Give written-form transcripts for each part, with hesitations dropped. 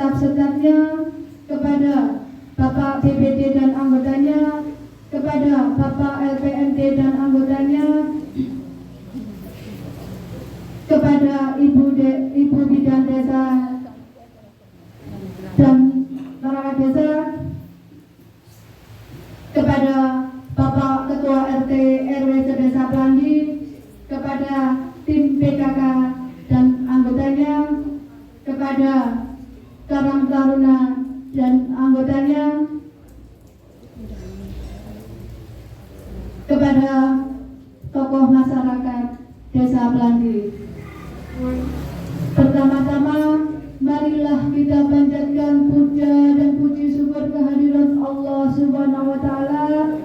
sesetap-setapnya, kepada Bapak BPD dan anggotanya, kepada Bapak LPMD dan anggotanya, kepada Ibu Bidan Desa dan perangkat desa, kepada Bapak Ketua RT RW Sedesa Pelangi, kepada tim PKK dan anggotanya, kepada Karang Taruna dan anggotanya, kepada tokoh masyarakat Desa Pelangi. Pertama-tama, marilah kita panjatkan puja dan puji syukur kehadirat Allah Subhanahu wa Ta'ala,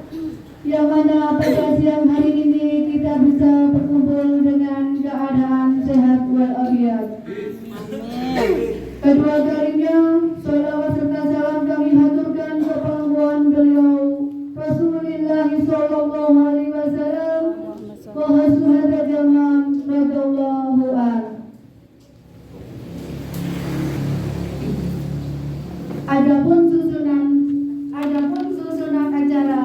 yang mana pada siang hari ini kita bisa berkumpul dengan keadaan sehat walafiat. Kedua kalinya, sholawat serta salam kami haturkan ke pangkuan beliau Rasulullah Sallallahu Alaihi Wasallam wa hasuhada zaman radallahu an. Adapun susunan acara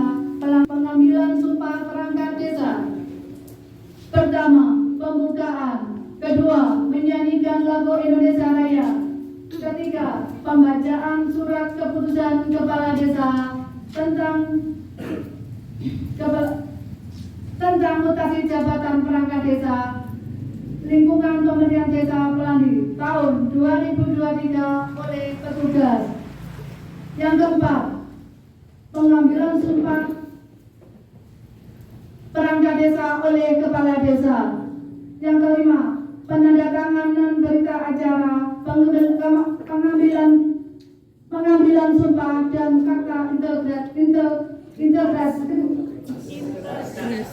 pengambilan sumpah perangkat desa. Pertama, pembukaan. Kedua, menyanyikan lagu Indonesia Raya. Ketiga, pembacaan surat keputusan kepala desa tentang mutasi jabatan perangkat desa lingkungan Pemerintahan Desa Pelangi tahun 2023 oleh petugas. Yang keempat, pengambilan sumpah perangkat desa oleh kepala desa. Yang kelima, penandatanganan berita acara pengambilan sumpah dan kata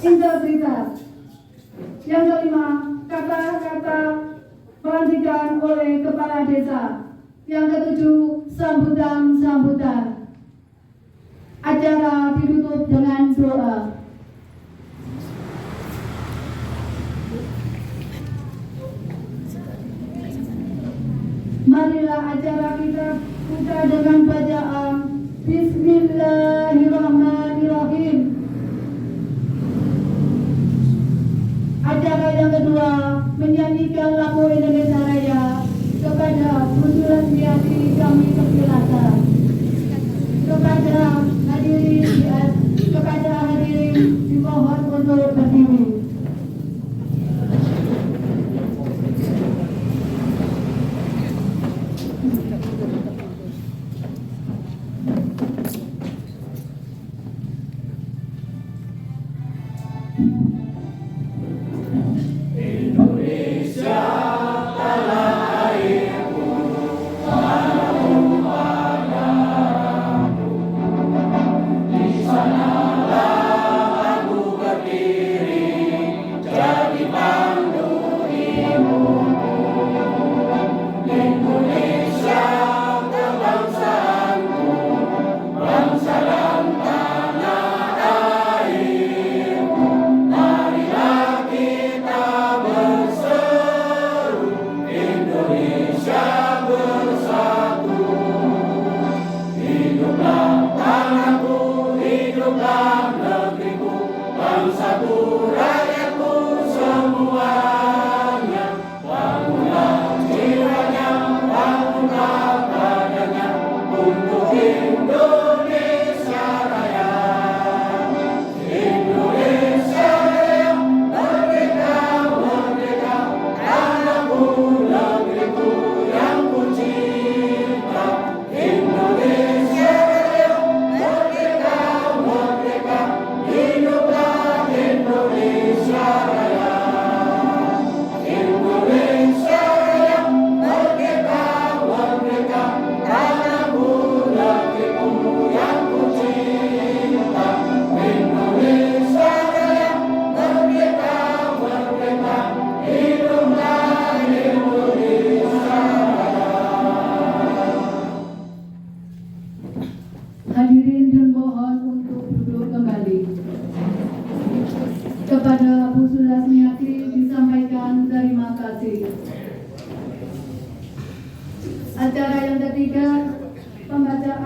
integritas. Yang kelima, kata-kata pelantikan oleh kepala desa. Yang ketujuh, sambutan. Acara ditutup dengan doa. Marilah acara kita buka dengan bacaan Bismillahirrahmanirrahim. Acara yang kedua, menyanyikan lagu Indonesia Raya. Kepada Bundulan Miati kami persilakan. Kepada hadirin dimohon untuk berdiri. Indonesia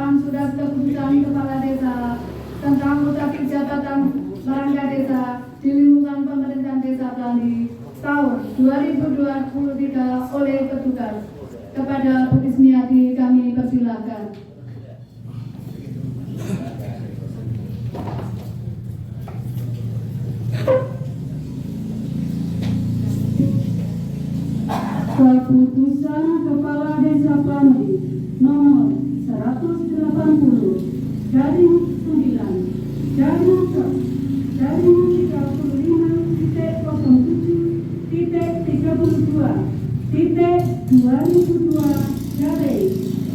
tentang surat keputusan kepala desa tentang mutakhir jabatan perangkat desa di lingkungan pemerintahan desa Pelangi tahun 2023 oleh petugas. Kepada Bu Ismiati kami persilakan. Keputusan Kepala Desa Pelangi nomor 180 garing 9 garing 35.07.2002 garing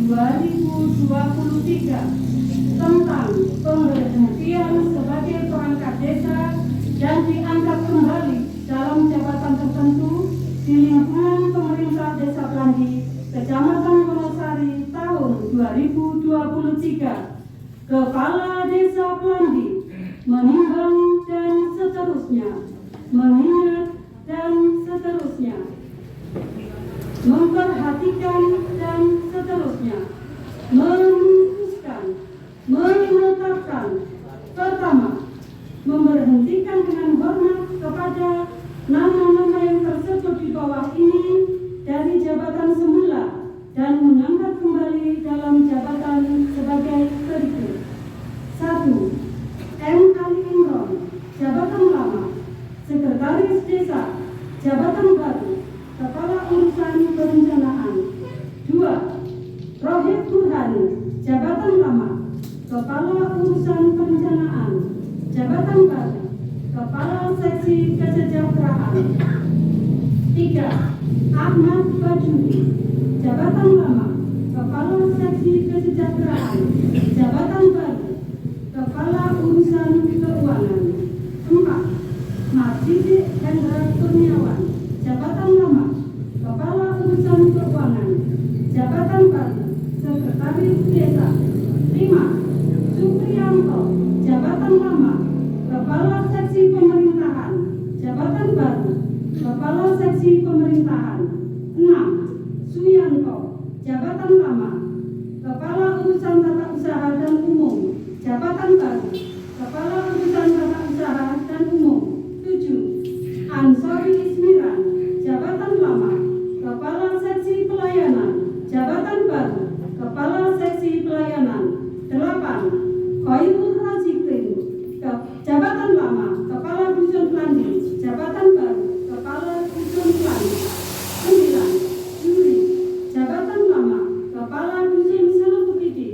2023 tentang pemberhentian sebagai perangkat desa yang diangkat kembali dalam jabatan tertentu di lingkungan pemerintah Desa Pelangi, Kecamatan Wonosari tahun 2023. Kepala Desa Pelangi menimbang dan seterusnya, mengingat dan seterusnya, memperhatikan dan seterusnya, memutuskan, menetapkan. Pertama, memberhentikan dengan hormat kepada nama-nama yang tersebut di bawah ini dari jabatan semula dan mengangkat kembali dalam jabatan sebagai berikut. 1. M. Ali Imron, jabatan lama, Sekretaris Desa, jabatan baru, Kepala Urusan Perencanaan. 2. Rohib Burhani, jabatan lama, Kepala Urusan Perencanaan, jabatan baru, Kepala Seksi Kesejahteraan. 3. Ahmad Bajuri, jabatan lama, Kepala Seksi Kesejahteraan, jabatan baru, Kepala Urusan Keuangan. 4. Marsidik Hendra Kurniawan, jabatan lama, Kepala Urusan Keuangan, jabatan baru, Sekretaris Desa. 5. Supriyanto, jabatan lama, Kepala Seksi Pemerintahan, jabatan baru, Kepala Seksi Pemerintahan. 6. Suyanto, jabatan lama, Kepala Urusan Tata Usaha dan Umum, jabatan baru, Kepala Urusan Tata Usaha dan Umum. 7. Ansori Ismiran, jabatan lama, Kepala Seksi Pelayanan, jabatan baru, Kepala Seksi Pelayanan. 8. Khairul Razikin, jabatan lama, Kepala Dusun Pelangi, jabatan baru, Kepala Dusun Pelangi. 9. Juri, jabatan lama, Kepala Dusun Selebukiti,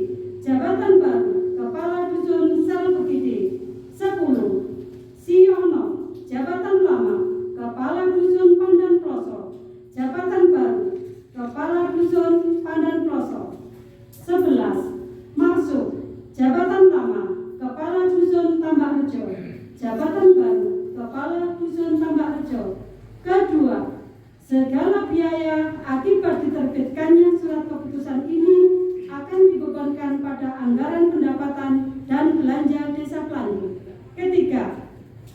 jabatan baru, Kepala Dusun Selebukiti. 10. Siono, jabatan lama, Kepala Dusun Pandan Ploso, jabatan baru, Kepala Dusun Pandan Ploso. 11. Marsuk, jabatan lama, Kepala Dusun Tambak Rejo, jabatan baru, Kepala Dusun Tambak Rejo. Kedua, segala biaya akibat diterbitkannya surat keputusan ini akan dibebankan pada anggaran pendapatan dan belanja Desa Pelangi. Ketiga,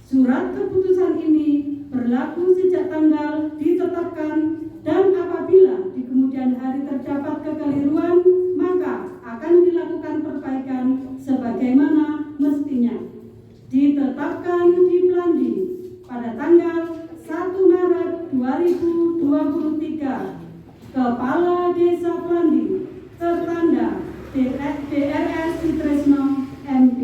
surat keputusan ini berlaku sejak tanggal ditetapkan dan apabila di kemudian hari terdapat kekeliruan maka akan dilakukan perbaikan sebagaimana mestinya. Ditetapkan di Pelangi pada tanggal 1 Maret 2023. Kepala Desa Pelangi tertanda DRS Sutresno MP.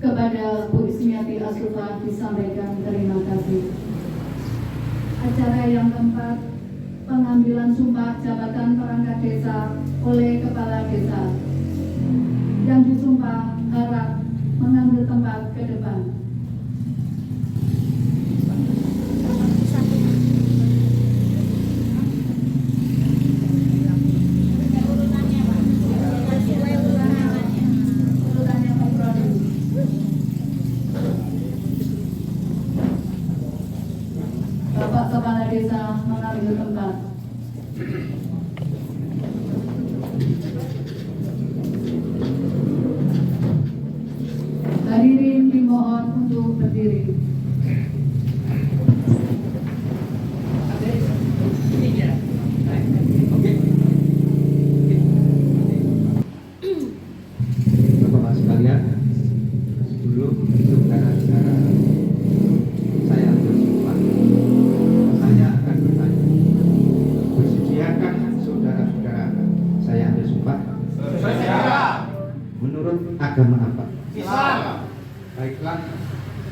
Kepada Bu Ismiati Asrufah disampaikan terima kasih. Acara yang keempat, pengambilan sumpah jabatan perangkat desa oleh kepala desa. Yang disumpah harap mengambil tempat ke depan. Bapak Kepala Desa mengambil tempat. Hadirin dimohon untuk berdiri.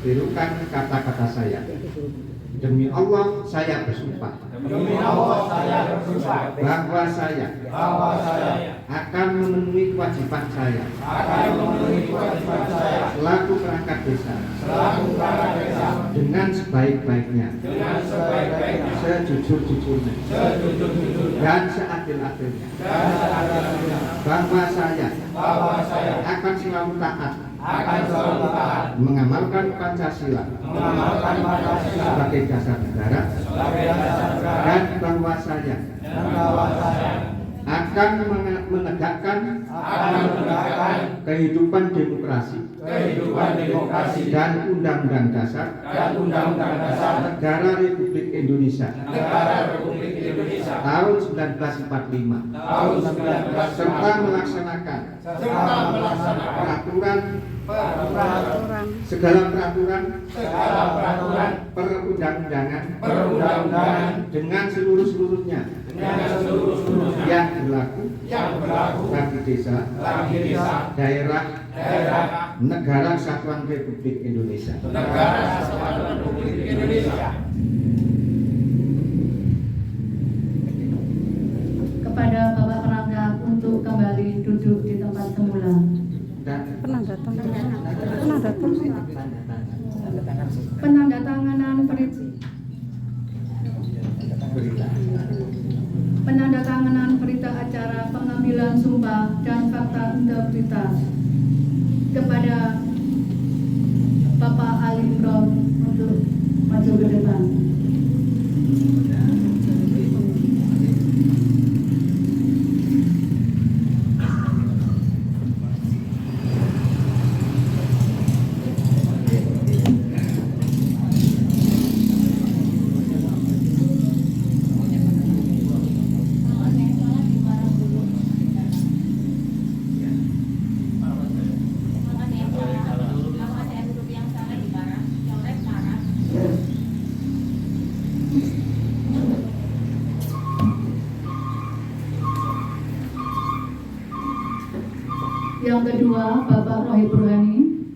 tirukan kata-kata saya. Demi Allah saya bersumpah. Demi Allah saya bersumpah Bahwa saya akan memenuhi kewajiban saya selaku perangkat desa dengan sebaik-baiknya, sejujur-jujurnya, dan seadil-adilnya. Bahwa saya akan selalu taat mengamalkan Pancasila sebagai dasar negara, dan bahwa saya akan menegakkan kehidupan demokrasi dan Undang-Undang Dasar Negara Republik Indonesia tahun 1945 serta melaksanakan segala peraturan perundang-undangan dengan seluruh-seluruhnya yang berlaku bagi desa, daerah, negara kesatuan Republik Indonesia. Kepada Bapak Perangkat untuk kembali duduk di tempat semula. Penandatanganan berita acara pengambilan sumpah dan fakta integritas kepada Bapak Ali Imron untuk maju ke depan. Yang kedua, Bapak Rohib Burhani.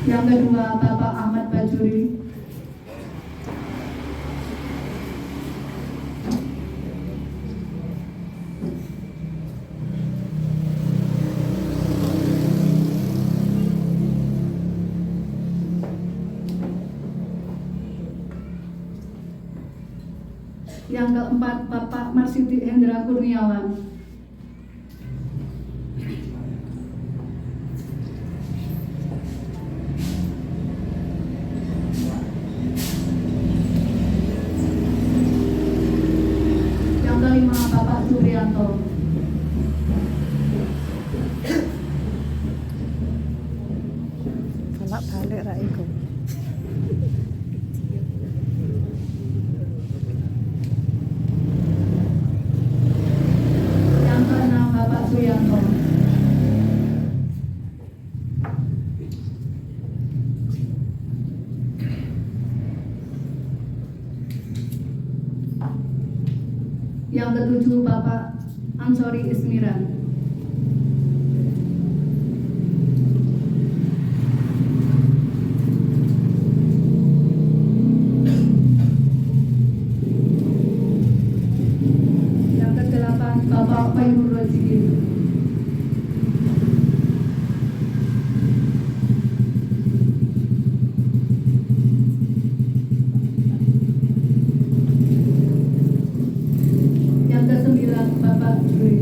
Yang kedua, Bapak Ahmad Bajuri. Yang keempat, Bapak Marsudi Hendra Kurniawan. Yang kelima, Bapak Suryanto. Balik Raiku. Yang keenam, Bapak Suyanto. Yang ketujuh, Bapak Ansori Ismiran. Yang kedelapan, Bapak Fairul Roziki. Yang kesembilan, Bapak Juri.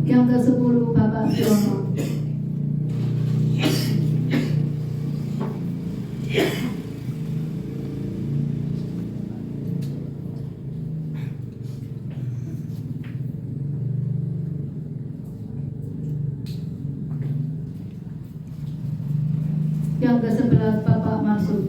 Yang ke-10, Bapak Surono. Yang ke-11, Bapak Marsud.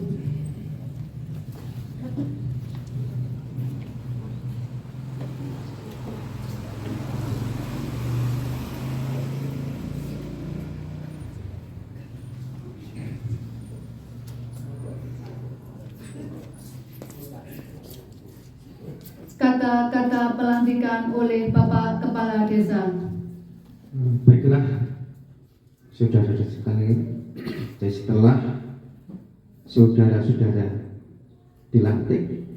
surat pelantikan oleh Bapak Kepala Desa. Baiklah, saudara-saudara sekalian, jadi setelah saudara-saudara dilantik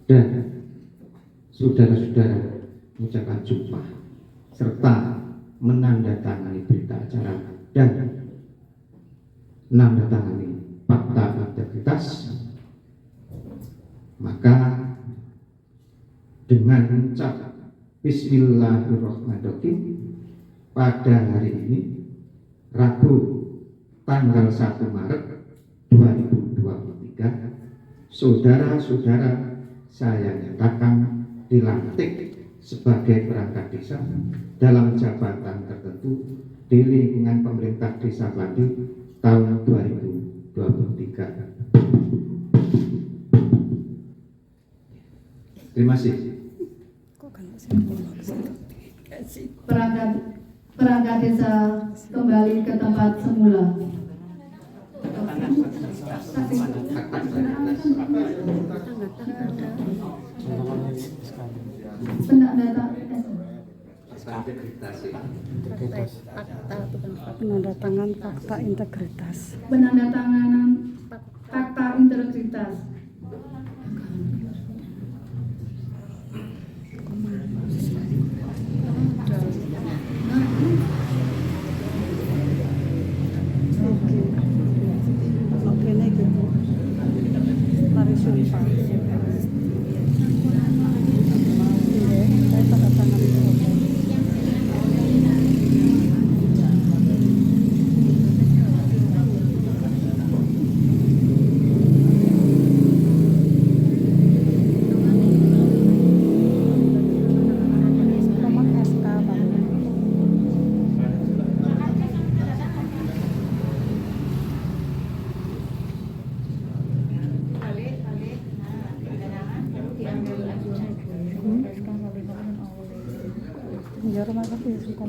dan saudara-saudara mengucapkan sumpah serta menandatangani berita acara dan menandatangani fakta integritas, maka dengan mengucap Bismillahirrahmanirrahim pada hari ini Rabu tanggal 1 Maret 2023, saudara-saudara saya nyatakan dilantik sebagai perangkat desa dalam jabatan tertentu di lingkungan pemerintah Desa Pandi tahun 2023. Terima kasih. Perangkat desa kembali ke tempat semula. Penandatangan fakta integritas. Penandatanganan fakta integritas. Oke, nih gitu. Mari sumpah. Saya tanda tangan itu. Ya rumah sakit suka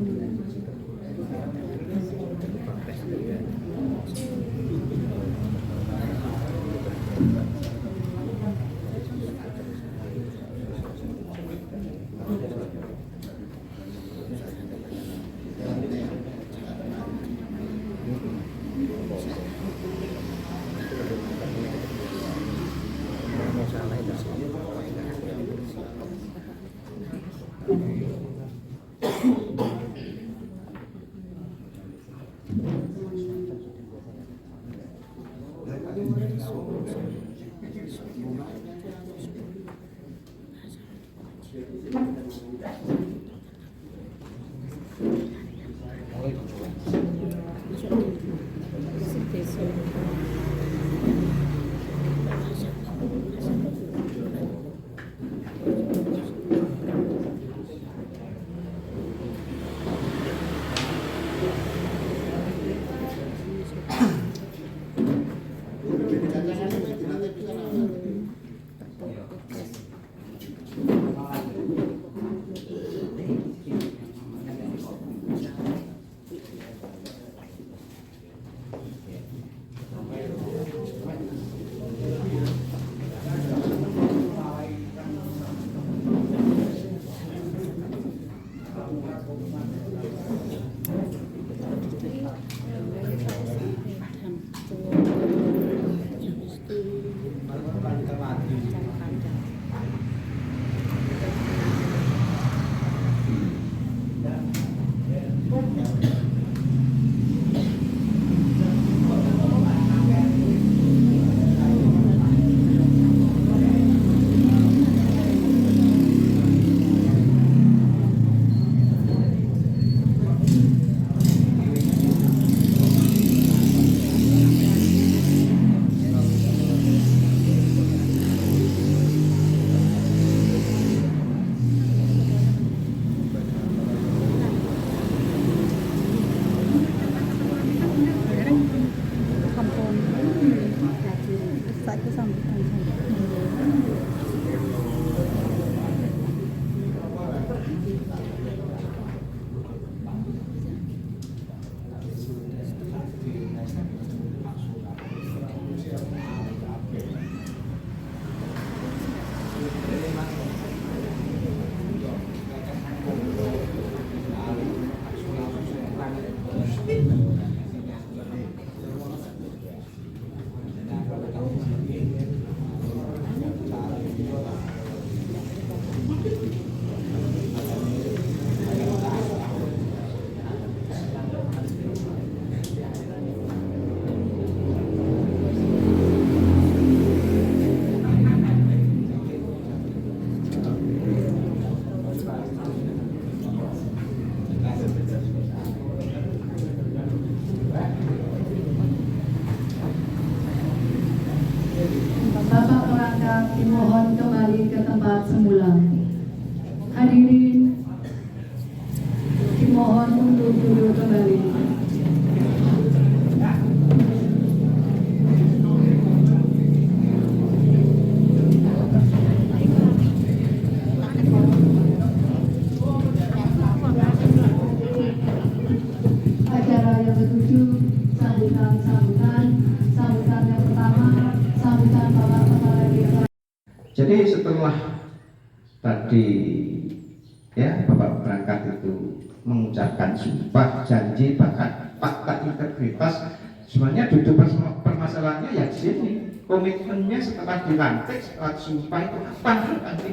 kembali ke tempat semula. Hadirin dimohon untuk duduk kembali. Acara yang ketujuh, sambutan yang pertama, sambutan Bapak Kepala Desa. Jadi setelah tadi ya Bapak berangkat itu mengucapkan sumpah, janji, bahkan fakta integritas, sebenarnya duduk permasalahannya ya di sini. Komitmennya setelah dilantik, setelah sumpah itu apa nanti?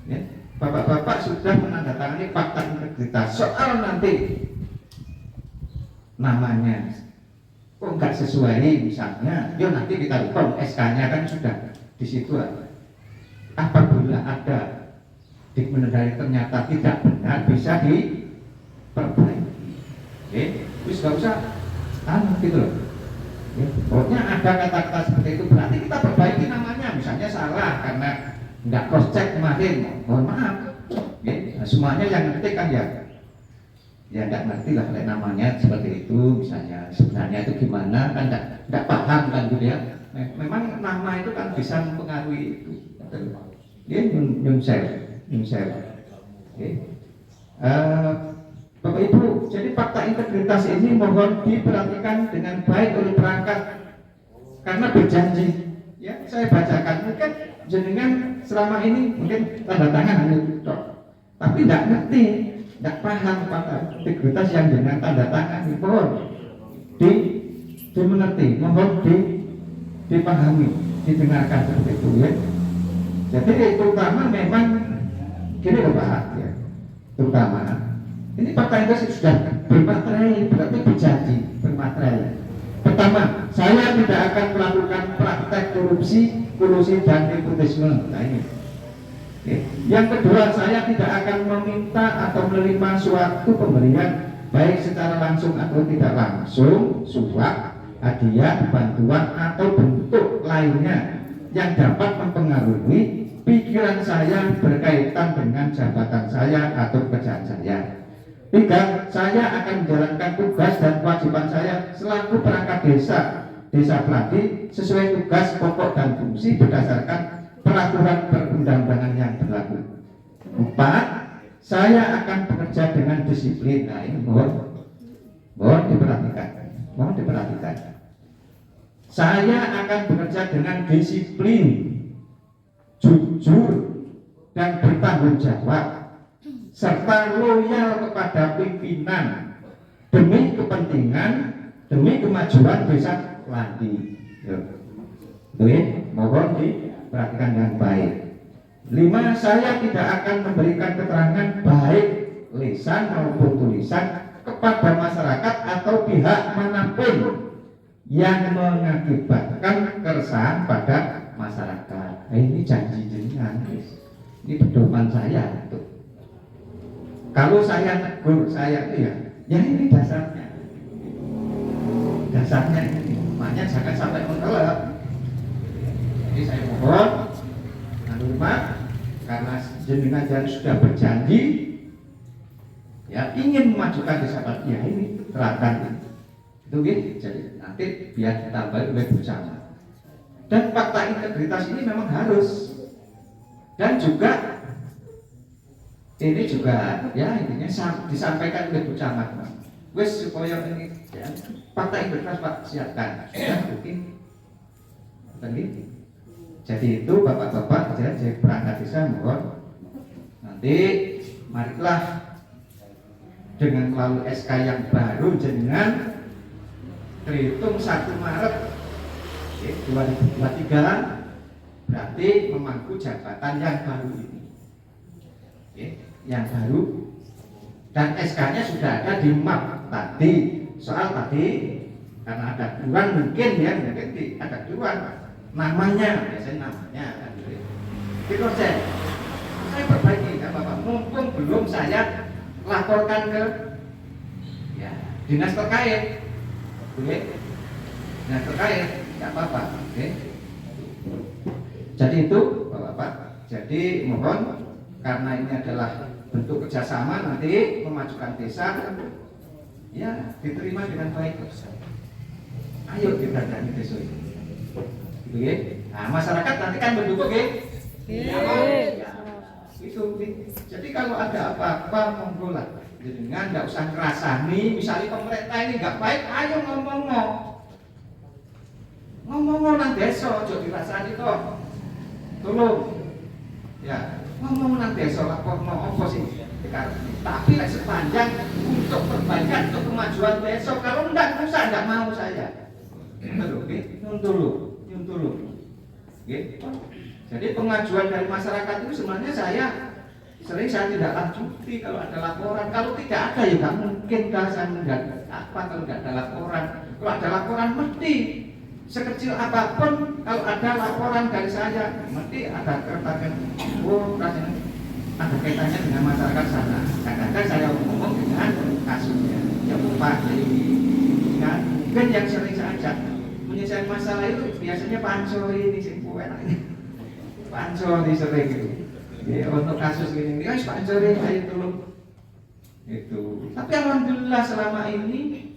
Ya, Bapak-bapak sudah menandatangani fakta integritas. Soal nanti namanya kok nggak sesuai misalnya, ya nanti kita reform SK-nya kan sudah di situ. Apabila ada dikmenedari ternyata tidak benar, bisa diperbaiki. Oke, terus nggak usah gitu loh. Ya, pokoknya ada kata-kata seperti itu berarti kita perbaiki namanya. Misalnya salah karena nggak cross check kemarin, mohon maaf. Ya, nah, semuanya yang ngerti kan ya nggak ngerti lah namanya seperti itu. Misalnya sebenarnya itu gimana kan nggak paham kan gitu ya. Memang nama itu kan bisa mempengaruhi itu. Ya, nyunsel. Oke. Bapak Ibu, jadi fakta integritas ini mohon diperhatikan dengan baik oleh perangkat karena berjanji. Ya, saya bacakan mungkin jenengan selama ini mungkin tanda tangan hanya itu, tapi tidak ngerti, tidak paham fakta integritas yang dengan tanda tangan. Mohon dimengerti, mohon dipahami, didengarkan seperti itu ya. Jadi terutama memang gini loh Pak ya, terutama ini fakta integritas sudah bermaterai, berarti berjanji bermaterai. Pertama, saya tidak akan melakukan praktek korupsi, kolusi dan nepotisme. Nah ini. Oke. Yang kedua, saya tidak akan meminta atau menerima suatu pemberian baik secara langsung atau tidak langsung, suap, hadiah, bantuan atau bentuk lainnya yang dapat mempengaruhi pikiran saya berkaitan dengan jabatan saya atau pekerjaan saya. Tiga, saya akan menjalankan tugas dan kewajiban saya selaku perangkat desa Pelati sesuai tugas pokok dan fungsi berdasarkan peraturan perundang-undangan yang berlaku. Empat, saya akan bekerja dengan disiplin. Nah ini mohon diperhatikan. Saya akan bekerja dengan disiplin, jujur dan bertanggung jawab, serta loyal kepada pimpinan demi kepentingan, demi kemajuan desa Pelati. Oke, mohon diperhatikan dengan baik. 5, saya tidak akan memberikan keterangan baik lisan maupun tulisan kepada masyarakat atau pihak manapun yang mengakibatkan keresahan pada masyarakat. Ini janji jenengan, ini pedoman saya. Kalau saya negur, saya itu ya ini dasarnya ini, makanya jangan sampai mengelak. Jadi saya mohon, karena jenengan sudah berjanji, ya ingin memajukan desa Pelati, ya ini terangkan itu, jadi nanti biar ditambah oleh bersama. Dan fakta integritas ini memang harus, dan juga ini juga ya intinya disampaikan oleh Bu Camat, wes supaya ini ya, fakta integritas Pak siapkan sudah mungkin tadi. Jadi itu bapak-bapak jadi perangkat desa mohon nanti marilah dengan melalui SK yang baru jenengan terhitung 1 Maret 2023 berarti memangku jabatan yang baru ini. Yang baru, dan SK-nya sudah ada di map tadi. Soal tadi karena ada kurang mungkin ada kurang namanya, biasanya namanya kan gitu. Saya perbaiki nggak apa-apa, mumpung belum saya laporkan ke ya dinas terkait, dinas terkait nggak apa-apa, Jadi itu Bapak. Jadi mohon karena ini adalah bentuk kerjasama nanti memajukan desa, ya diterima dengan baik. Ayo kita jadi desa ini. Gitu ya. Nah, masyarakat nanti kan mendukung ya. Ya. Itu. Jadi kalau ada apa-apa monggo lah. Jangan nggak usah ngerasani. Misalnya pemerintah ini nggak baik, ayo ngomong nang desa, ojo dirasani toh. Tolong. Ya, ngomong nang desa laporno apa sih? Tapi sepanjang untuk perbaikan, untuk kemajuan desa, kalau enggak usah, enggak mau saya. Nyun dulu. Jadi pengajuan dari masyarakat itu sebenarnya saya tidak lanjuti kalau ada laporan. Kalau tidak ada ya nggak mungkin saya mendapat apa kalau nggak ada laporan. Kalau ada laporan mesti sekecil apapun kalau ada laporan dari saya mesti ada kertakan. Oh rasanya ada kaitannya dengan masyarakat sana. Kadang-kadang saya ngomong dengan kasusnya. Ya Pak, kan mungkin yang sering saya ajak menyelesaikan masalah itu biasanya pansori ini simpul enaknya. Pansori sering gitu. Ya, untuk kasus ini guys pansori ayo tolong itu. Tapi alhamdulillah selama ini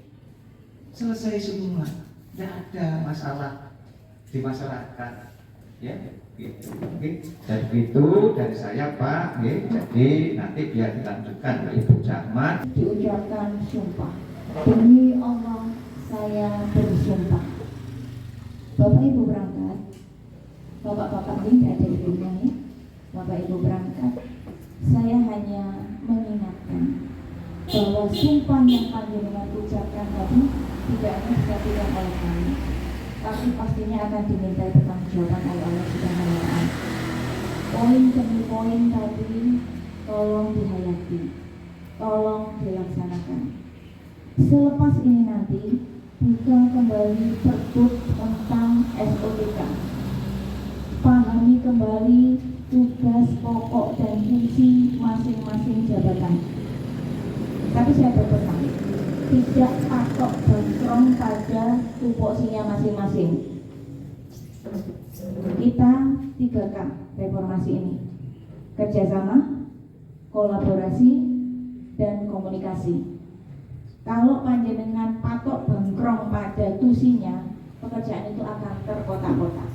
selesai semua. Tidak ada masalah di masyarakat. Ya, gitu. Jadi itu dari saya Pak. Jadi nanti biar dilanjutkan oleh Ibu Camat. Diucapkan sumpah. Demi Allah saya bersumpah. Bapak Ibu berangkat. Bapak-bapak ini tidak ada di rumah ya. Bapak Ibu berangkat. Saya hanya mengingatkan bahwa sumpah yang panjenengan ucapkan tadi tidak hanya bisa tidak oleh kami, tapi pastinya akan diminta pertanggungjawaban oleh Allah Subhanahu wa Ta'ala. Poin demi poin tadi tolong dihayati, tolong dilaksanakan. Selepas ini nanti buka kembali pergub tentang SOTK. Pahami kembali tugas pokok dan fungsi masing-masing jabatan. Tapi saya berpesan, tidak patok bengkrong pada tupoksinya masing-masing. Kita 3K reformasi ini: kerjasama, kolaborasi, dan komunikasi. Kalau panjenengan patok bengkrong pada tusinya, pekerjaan itu akan terkotak-kotak.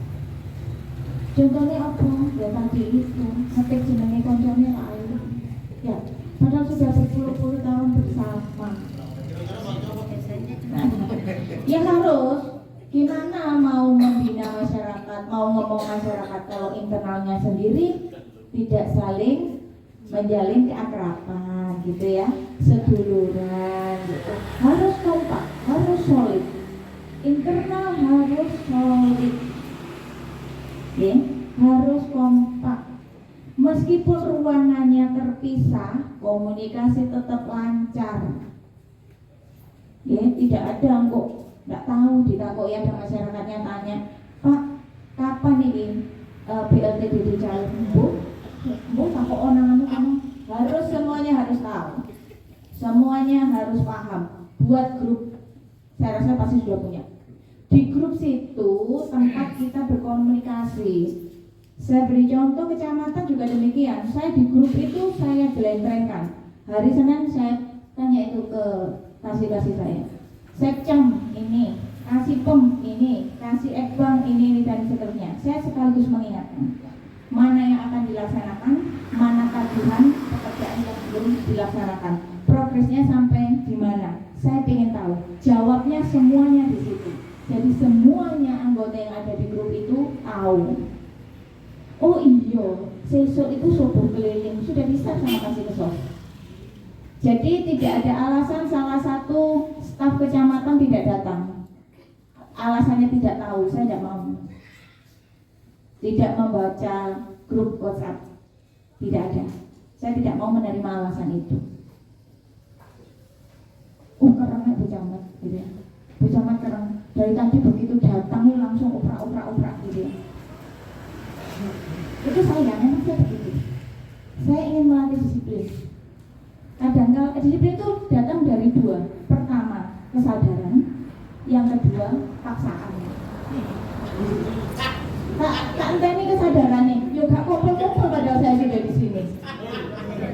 Contohnya apa? Ya tadi itu ngetik jenenge koncone lain. Ya, padahal sudah berpuluh-puluh tahun bersama. Nah, ya harus gimana mau membina masyarakat, mau ngomong masyarakat kalau internalnya sendiri tidak saling menjalin keakraban gitu ya, seduluran gitu. Harus kompak, harus solid. Internal harus solid. Ya, harus kompak. Meskipun ruangannya terpisah, komunikasi tetap lancar. Ya, tidak ada kok nggak tahu ditakoki ada masyarakatnya tanya, Pak, kapan ini BLTDD cair? Bu, takok orang kamu harus semuanya harus tahu, semuanya harus paham. Buat grup, saya rasa pasti sudah punya. Di grup situ tempat kita berkomunikasi. Saya beri contoh kecamatan juga demikian. Saya di grup itu saya belentrengkan. Hari Senin saya tanya itu ke kasih saya. Sekcam ini, kasih pem ini, kasih ekbang ini dan seterusnya. Saya sekaligus mengingatkan mana yang akan dilaksanakan, mana tagihan pekerjaan yang belum dilaksanakan, progresnya sampai di mana. Saya ingin tahu. Jawabnya semuanya di situ. Jadi semuanya anggota yang ada di grup itu tahu. Oh iya, sesok itu subuh keliling sudah bisa sama kasih ke sos. Jadi tidak ada alasan salah satu staf kecamatan tidak datang. Alasannya tidak tahu, saya tidak mau. Tidak membaca grup WhatsApp. Tidak ada. Saya tidak mau menerima alasan itu. Kerangnya Bu Camat gitu ya. Bu Camat kerang. Dari tadi begitu datang langsung oprak gitu ya. Itu saya, memang saya begitu. Saya ingin melatih disiplin. Kadang kalau disiplin itu datang dari dua. Pertama, kesadaran. Yang kedua, paksaan. Tak enteni kesadaran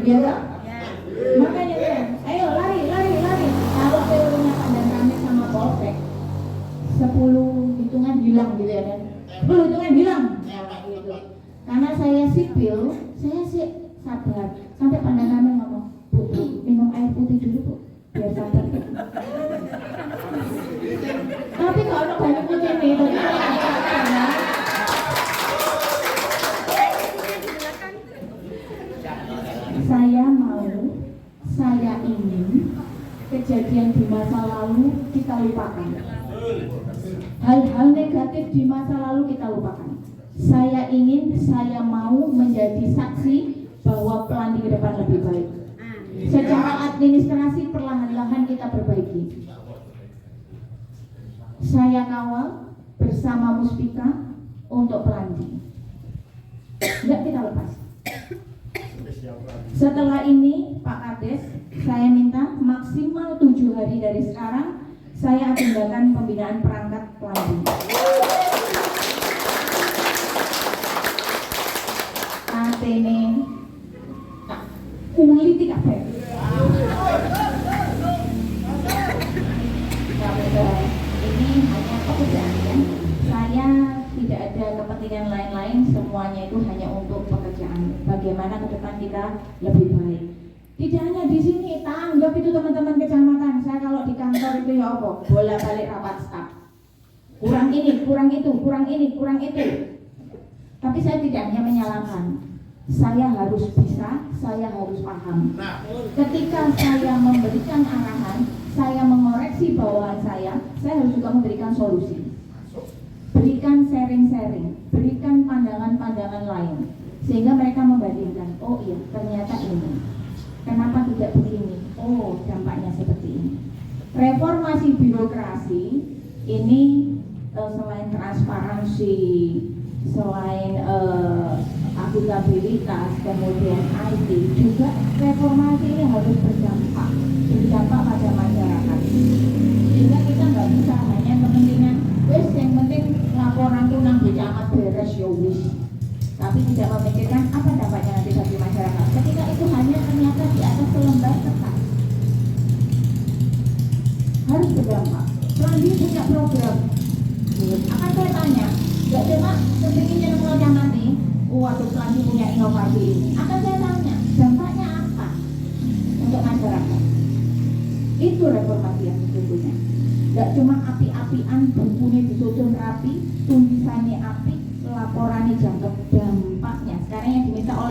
Iya enggak? Makanya kan, ayo lari. Kalau teorinya Pandan Kami sama Polsek, 10 hitungan hilang gitu ya kan? 10 hitungan hilang. Nah, gitu. Karena saya sipil, saya sih sabar. Sampai Pandan Kami ngomong, Bu, minum air putih dulu Bu, biar sabar. Tapi kalau banyak putih nih, saya ingin kejadian di masa lalu kita lupakan. Hal-hal negatif di masa lalu kita lupakan. Saya mau menjadi saksi bahwa Pelangi ke depan lebih baik. Secara administrasi perlahan-lahan kita perbaiki. Saya kawal bersama Muspika untuk Pelangi. Enggak kita lepas. Setelah ini Pak Kades, saya minta maksimal 7 hari dari sekarang saya agendakan pembinaan perangkat Pelangi. Atene tak kuliti kabeh. Ini hanya pekerjaan ya. Saya tidak ada kepentingan lain-lain, semuanya itu hanya untuk pekerjaan. Bagaimana ke depan kita lebih baik. Tidak hanya di sini, tanggap itu teman-teman kecamatan. Saya kalau di kantor itu ya apa? Bolak-balik rapat staf. Kurang ini, kurang itu, kurang ini, kurang itu. Tapi saya tidak hanya menyalahkan. Saya harus bisa, saya harus paham. Ketika saya memberikan arahan, saya mengoreksi bawahan saya harus juga memberikan solusi. Berikan sharing-sharing, berikan pandangan-pandangan lain, sehingga mereka membandingkan, oh iya ternyata ini, kenapa tidak begini, oh dampaknya seperti ini. Reformasi birokrasi ini selain transparansi, selain akuntabilitas, kemudian IT, juga reformasi ini harus berdampak pada masyarakat, sehingga kita nggak bisa hanya kepentingan wes yang penting laporan itu nang camat beres ya wis, tapi tidak memikirkan apa dampaknya nanti bagi masyarakat ketika itu hanya ternyata di atas selembar kertas. Harus berdampak. Pelangi punya program. Akan saya tanya, nggak cuma sepingin jeneng lo camati, waduh Pelangi punya inovasi ini. Akan saya tanya, dampaknya apa untuk masyarakat? Itu reformasi yang sesungguhnya. Gak cuma api-apian, bukunya disusun rapi, tulisannya api, laporannya jangkep, dampaknya. Sekarang yang diminta oleh